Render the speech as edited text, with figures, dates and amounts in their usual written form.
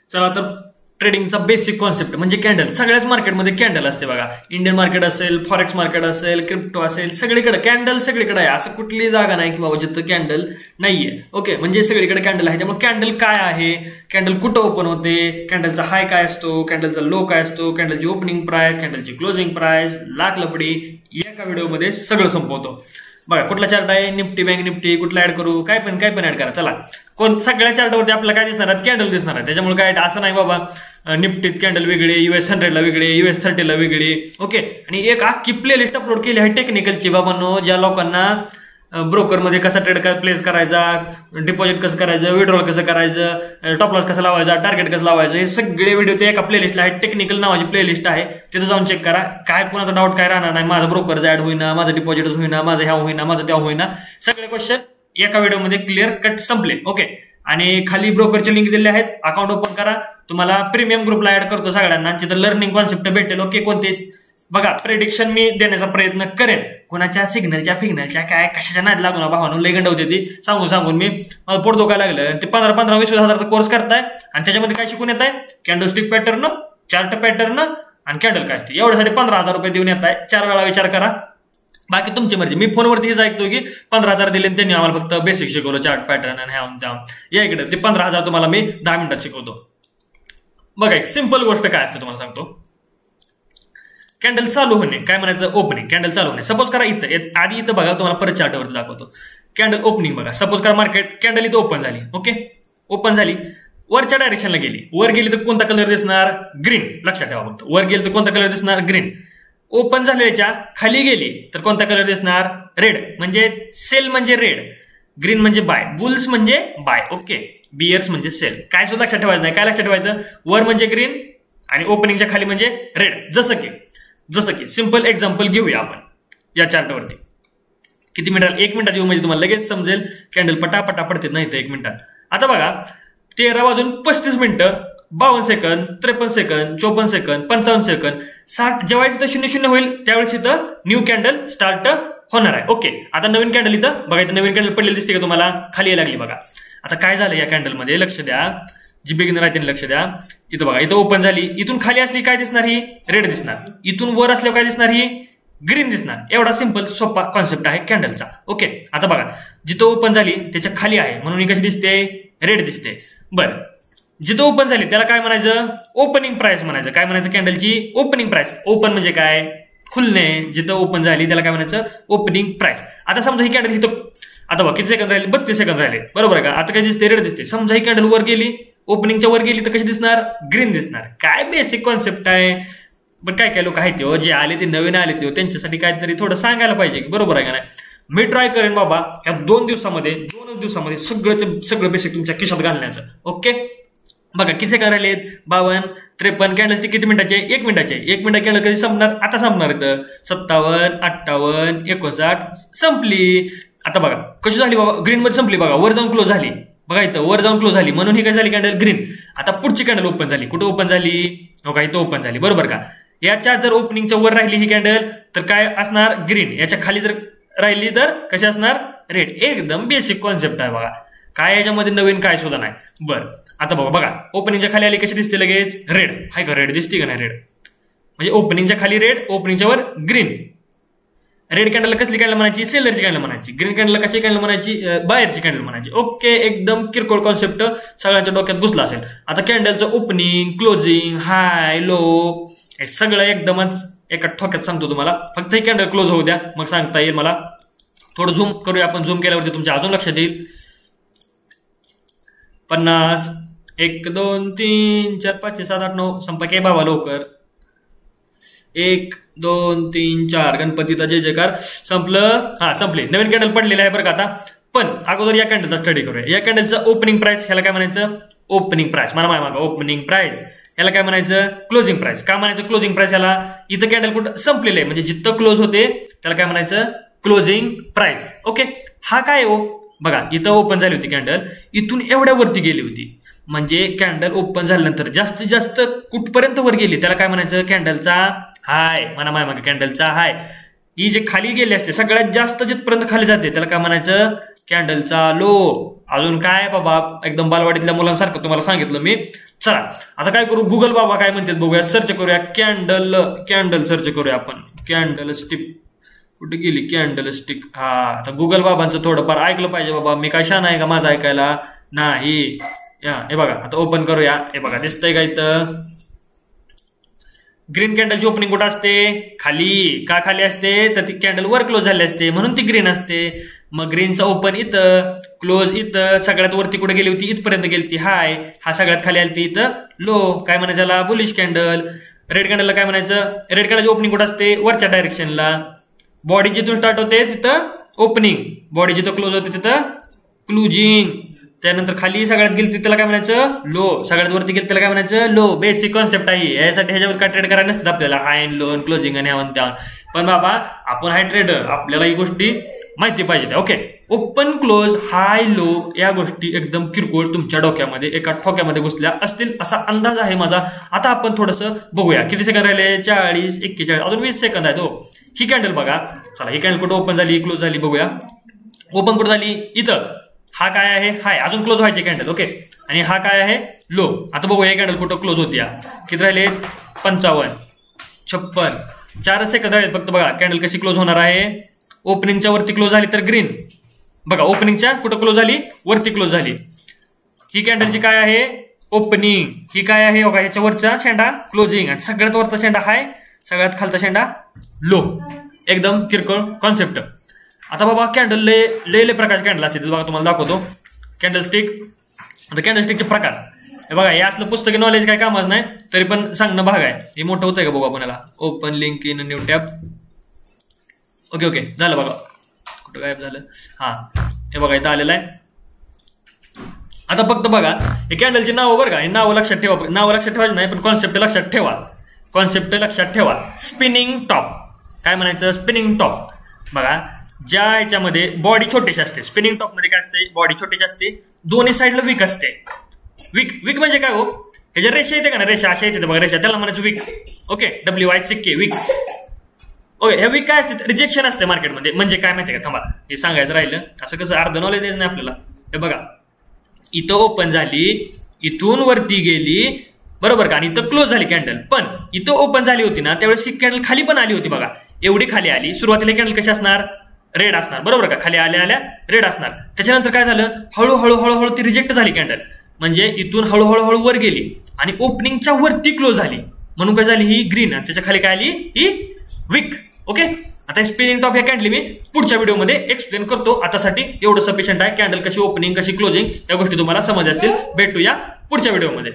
चला तर ट्रेडिंगचा बेसिक कॉन्सेप्ट म्हणजे कॅन्डल. सगळ्याच मार्केटमध्ये कॅन्डल असते बघा. इंडियन मार्केट असेल, फॉरेक्स मार्केट असेल, क्रिप्टो असेल, सगळीकडे कॅन्डल सगळीकडे आहे. असं कुठली जागा नाही की बाबा जिथं कॅन्डल नाहीये. ओके, म्हणजे सगळीकडे कॅन्डल आहे. त्यामुळे कॅन्डल काय आहे, कॅन्डल कुठं ओपन होते, कॅन्डलचा हाय काय असतो, कॅन्डलचा लो काय असतो, कॅन्डलची ओपनिंग प्राइस, कॅन्डलची क्लोजिंग प्राइस, लाख लपडी एका व्हिडिओमध्ये सगळं संपवतो. बघा कुठला चार्ट आहे, निफ्टी बँक निफ्टी, कुठला ऍड करू, काय पण ऍड करा. चला, सगळ्या चार्टवरती आपल्याला काय दिसणार आहे, कॅन्डल दिसणार आहे. त्याच्यामुळे काय असं नाही बाबा निफ्टीत कॅन्डल वेगळे, US 100ला वेगळे, US 30ला वेगळे. ओके, आणि एक अख्खी प्लेलिस्ट अपलोड केली आहे टेक्निकलची बाबांनो, ज्या लोकांना ब्रोकरमध्ये कसा ट्रेड प्लेस करायचा, डिपॉझिट कसं करायचं, विड्रॉल कसं करायचं, टॉप लॉस कसं लावायचा, टार्गेट कसं लावायचं, हे सगळे व्हिडिओ ते एका प्लेलिस्टला आहे. टेक्निकल नावाची प्लेलिस्ट आहे, तिथं जाऊन चेक करा. काय कोणाचा डाऊट काय राहणार नाही. माझा ब्रोकरचा ऍड होईना, माझं डिपॉझिटच होईना, माझं ह्या होईना, माझं त्या होईना. सगळे क्वेश्चन एका व्हिडिओमध्ये क्लिअर कट संपले. ओके, आणि खाली ब्रोकरचे लिंक दिले आहेत, अकाउंट ओपन करा. तुम्हाला प्रीमियम ग्रुपला ऍड करतो सगळ्यांना, तिथं लर्निंग कॉन्सेप्ट भेटेल. ओके, कोणते बघा प्रेडिक्शन मी देण्याचा प्रयत्न करेन. कोणाच्या सिग्नलच्या फिग्नलच्या काय कशाच्या नाद लागू ना भावानं, लय गंड होते ती सांगून मी मला पोट धोका लागलं. ते 15-20 हजारचा कोर्स करताय आणि त्याच्यामध्ये काय शिकून येत आहे, कॅन्डलस्टिक पॅटर्न, चार्ट पॅटर्न आणि कॅन्डल काय असते, एवढ्यासाठी 15,000 रुपये देऊन येत आहे. 4 वेळा विचार करा, बाकी तुमची मर्जी. मी फोनवरती हेच ऐकतो की 15,000 दिले त्यांनी आम्हाला फक्त बेसिक शिकवलं, चार्ट पॅटर्न आणि ह्या जाऊन या इकडे. ते 15,000 तुम्हाला मी 10 मिनिटात शिकवतो. बघा एक सिंपल गोष्ट काय असते तुम्हाला सांगतो. कॅन्डल चालू होणे काय म्हणायचं, ओपनिंग. कॅन्डल चालू होणे, सपोज करा इथं आधी इथं बघा, तुम्हाला परत चार्टवरती दाखवतो. कॅन्डल ओपनिंग बघा, सपोज करा मार्केट कॅन्डल इथं ओपन झाली. ओके, ओपन झाली, वरच्या डायरेक्शनला गेली. वर गेली तर कोणता कलर दिसणार, ग्रीन. लक्षात ठेवा फक्त, वर गेली तर कोणता कलर दिसणार, ग्रीन. ओपन झालेल्या खाली गेली तर कोणता कलर दिसणार, रेड. म्हणजे सेल म्हणजे रेड, ग्रीन म्हणजे बाय, बुल्स म्हणजे बाय. ओके, बियर्स म्हणजे सेल. काय सुद्धा लक्षात ठेवायचं नाही. काय लक्षात ठेवायचं, वर म्हणजे ग्रीन आणि ओपनिंगच्या खाली म्हणजे रेड. जसं की सिंपल एक्झाम्पल घेऊया आपण या चार्टवरती. किती मिनिटात, 1 मिनिटात येऊ म्हणजे तुम्हाला लगेच समजेल कॅन्डल पटापटा पडते नाही तर 1 मिनिटात. आता बघा 13:35 52 सेकंद, 53 सेकंद, 54 सेकंद, 55 सेकंद, 60. जेव्हा इथं 00 होईल त्यावेळेस इथं न्यू कॅन्डल स्टार्ट होणार आहे. ओके, आता नवीन कॅन्डल इथं बघा, इथं नवीन कॅन्डल पडलेली दिसते का तुम्हाला, खाली यायला लागली बघा. आता काय झालं या कॅन्डलमध्ये, लक्ष द्या, जी बिगिनर आहे त्यांनी लक्ष द्या. इथं बघा, इथं ओपन झाली, इथून खाली असली काय दिसणार, ही रेड दिसणार. इथून वर असल्यावर काय दिसणार, ही ग्रीन दिसणार. एवढा सिंपल सोपा कॉन्सेप्ट आहे कॅन्डलचा. ओके, आता बघा जिथं ओपन झाली त्याच्या खाली आहे म्हणून ही कशी दिसते, रेड दिसते. बरं, जिथं ओपन झाली त्याला काय म्हणायचं, ओपनिंग प्राइस म्हणायचं. काय म्हणायचं, कॅन्डलची ओपनिंग प्राइस. ओपन म्हणजे काय, खुलणे. जिथं ओपन झाली त्याला काय म्हणायचं, ओपनिंग प्राइस. आता समजा ही कॅन्डल इथं, आता बघा किती सेकंद राहिले, 32 सेकंद राहिले, बरोबर का. आता काय दिसते, रेड दिसते. समजा ही कॅन्डल वर गेली, ओपनिंगच्या वर गेली तर कशी दिसणार, ग्रीन दिसणार. काय बेसिक कॉन्सेप्ट आहे. पण काय लोक आहेत ते जे आले ते नवीन आले ते त्यांच्यासाठी काहीतरी थोडं सांगायला पाहिजे की, बरोबर आहे का नाही. मी ट्राय करेन बाबा या 2 दिवसामध्ये सगळं बेसिक तुमच्या खिशात घालण्याचं. ओके, बघा किती सेकंद राहिलेत, 52, 53. कॅन्डलस्टिक किती मिनिटाचे, 1 मिनिटाचे. 1 मिनिट कॅन्डल कधी संपणार, आता संपणार. इथं 57, 58, 59 संपली. आता बघा कशी झाली बाबा, ग्रीन मध्ये संपली. बघा वर जाऊन क्लोज झाली, बघा इथं वर जाऊन क्लोज झाली म्हणून ही काय झाली, कॅन्डल ग्रीन. आता पुढची कॅन्डल ओपन झाली, कुठं ओपन झाली, बघा इथं ओपन झाली, बरोबर का. याच्या जर ओपनिंगच्या वर राहिली ही कॅन्डल तर काय असणार, ग्रीन. याच्या खाली जर राहिली तर कशी असणार, रेड. एकदम बेसिक कॉन्सेप्ट आहे बघा, काय याच्यामध्ये नवीन काय सुद्धा नाही. बरं, आता बघा ओपनिंगच्या खाली आली कशी दिसते, लगेच रेड. हाय का, रेड दिसते का नाही, रेड म्हणजे ओपनिंगच्या खाली रेड, ओपनिंगच्या वर ग्रीन. रेड कॅन्डल कसली कॅन्डल म्हणायची, सेलरची कॅन्डल म्हणायची. ग्रीन कॅन्डल कशी कॅन्डल म्हणायची, बायरची कॅन्डल म्हणायची. ओके, एकदम किरकोळ कॉन्सेप्ट सगळ्यांच्या डोक्यात घुसला असेल. आता कॅन्डलचं ओपनिंग, क्लोजिंग, हाय, लो हे सगळं एकदमच एका ठोक्यात सांगतो तुम्हाला. फक्त ही कॅन्डल क्लोज होऊ द्या, मग सांगता येईल मला. थोडं झूम करूया आपण, झूम केल्यावरती तुमच्या अजून लक्षात येईल. 50, 1, 2, 3, 4, 5, 6, 7, 8, 9 संपा के बाबा लवकर. 1, 2, 3, 4 गणपतीचा जय जयकार. संपलं, हा संपले. नवीन कॅन्डल पडलेलं आहे बरं का. आता पण अगोदर या कॅन्डलचा स्टडी करूया. या कॅन्डलचं ओपनिंग प्राइस ह्याला काय म्हणायचं, ओपनिंग प्राइस. मला मागा ओपनिंग प्राइस याला काय म्हणायचं, क्लोजिंग प्राइस. का म्हणायचं क्लोजिंग प्राइस याला, इथं कॅन्डल कुठं संपलेलं आहे म्हणजे जिथं क्लोज होते त्याला काय म्हणायचं, क्लोजिंग प्राइस. ओके, हा काय हो, बघा इथं ओपन झाली होती कॅन्डल, इथून एवढ्यावरती गेली होती म्हणजे कॅन्डल ओपन झाल्यानंतर जास्तीत जास्त कुठपर्यंत वर गेली त्याला काय म्हणायचं, कॅन्डलचा हाय. म्हणा मागे कॅन्डलचा हाय. ही जे खाली गेली असते सगळ्यात जास्त जिथपर्यंत खाली जाते त्याला काय म्हणायचं, कॅन्डलचा लो. अजून काय बाबा, एकदम बालवाडीतल्या मुलांसारखं तुम्हाला सांगितलं मी. चला आता काय करू, गुगल बाबा काय म्हणतात बघूया, सर्च करूया. कॅन्डल सर्च करूया आपण. कॅन्डल स्टिक कुठे गेली, कॅन्डल स्टिक. हा, आता गुगल बाबांचं थोडंफार ऐकलं पाहिजे बाबा. मी काय शान आहे का माझं ऐकायला? नाही. हे बघा, आता ओपन करूया. हे बघा दिसतंय का इथं, ग्रीन कॅन्डलची ओपनिंग कुठं असते? खाली. का खाली असते? तर ती कॅन्डल वर क्लोज झाली असते म्हणून ती ग्रीन असते. मग ग्रीनचा ओपन इथं, क्लोज इथं, सगळ्यात वरती कुठे गेली होती? इथपर्यंत गेली ती हाय. हा सगळ्यात खाली आली ती इथं लो. काय म्हणायचं याला? Bullish candle. रेड कॅन्डलला काय म्हणायचं? रेड कॅन्डलची ओपनिंग कुठं असते? वरच्या डायरेक्शनला. बॉडी जिथून स्टार्ट होते तिथं ओपनिंग, बॉडी जिथं क्लोज होते तिथं क्लोजिंग. त्यानंतर खाली सगळ्यात गेली त्याला काय म्हणायचं? लो. सगळ्यात वरती गेली त्याला काय म्हणायचं? लो. बेसिक कॉन्सेप्ट आहे. यासाठी ह्याच्यावर काय ट्रेड करायला नसतं आपल्याला, हाय अँड लो, क्लोजिंग आणि ह्यावन त्यावन. पण बाबा आपण हाय ट्रेडर, आपल्याला ही गोष्टी माहिती पाहिजे. ओके, ओपन क्लोज हाय लो या गोष्टी एकदम किरकोळ तुमच्या डोक्यामध्ये एका ठोक्यामध्ये घुसल्या असतील असा अंदाज आहे माझा. आता आपण थोडंसं बघूया. किती सेकंद राहिले? 40, 41, अजून 20 सेकंद आहेत. हो, ही कॅन्डल बघा. चला, ही कॅन्डल कुठं ओपन झाली, क्लोज झाली बघूया. ओपन कुठं झाली? इथं. हा काय आहे? हाय. अजून क्लोज व्हायचे कॅन्डल. ओके, आणि हा काय आहे? लो. आता बघूया हे कॅन्डल कुठं क्लोज होती. किती राहिले? 55, 56, 4 सेकंद राहिले फक्त. बघा कॅन्डल कशी क्लोज होणार आहे. ओपनिंगच्या वरती क्लोज झाली तर ग्रीन. बघा ओपनिंगच्या कुठं क्लोज झाली? वरती क्लोज झाली. ही कॅन्डलची काय आहे? ओपनिंग. ही काय आहे? बघा ह्याच्या वरचा शेंडा क्लोजिंग आणि सगळ्यात वरचा शेंडा हाय, सगळ्यात खालचा शेंडा लो. एकदम किरकोळ कॉन्सेप्ट. आता बाबा कॅन्डल लय प्रकारचे कॅन्डल असते बघा, तुम्हाला दाखवतो. Candle stick. आता कॅन्डल स्टिकचे प्रकार हे बघा. हे असलं पुस्तकी नॉलेज काय कामच नाही, तरी पण सांगणं भाग आहे. हे मोठं होतंय का बघू आपल्याला. Open link in new tab. Okay झालं बघा. कुठं गायब झालं? हा, हे बघा इथं आलेलं आहे. आता फक्त बघा हे कॅन्डलची नावं बरं का, हे नावं लक्षात ठेवा. नावं लक्षात ठेवायचं नाही पण कॉन्सेप्ट लक्षात ठेवा. कॉन्सेप्ट लक्षात ठेवा. Spinning top. काय म्हणायचं? Spinning top. बघा ज्या याच्यामध्ये बॉडी छोटीशी असते, स्पिनिंग टॉप मध्ये काय असते? बॉडी छोटीशी असते, दोन्ही साईडला विक असते. विक म्हणजे काय हो? हे जे रेषा येते का ना, रेषा अशा येते बघा, रेषा, त्याला म्हणायचं विक. ओके, WICK, विक. ओके, हे विक काय असते? रिजेक्शन असते मार्केटमध्ये. म्हणजे काय माहिती का, थांबा हे सांगायचं राहिलं. असं कसं अर्ध नॉलेज द्यायचं नाही आपल्याला. हे बघा इथं ओपन झाली, इथून वरती गेली बरोबर का, आणि इथं क्लोज झाली कॅन्डल. पण इथं ओपन झाली होती ना त्यावेळेस ही कॅन्डल खाली पण आली होती बघा, एवढी खाली आली. सुरुवातीला कॅन्डल कशी असणार? रेड असणार बरोबर का, खाली आल्या रेड असणार. त्याच्यानंतर काय झालं? हळूहळू ती रिजेक्ट झाली कॅन्डल. म्हणजे इथून हळूहळू वर गेली आणि ओपनिंगच्या वरती क्लोज झाली म्हणून काय झाली? ही ग्रीन. आणि त्याच्या खाली काय आली? ही विक. ओके, आता स्पिनिंग टॉप या कॅन्डल मी पुढच्या व्हिडिओमध्ये एक्सप्लेन करतो. आतासाठी एवढं सफिशियंट आहे. कॅन्डल कशी ओपनिंग, कशी क्लोजिंग या गोष्टी तुम्हाला समज असतील. भेटूया पुढच्या व्हिडिओमध्ये.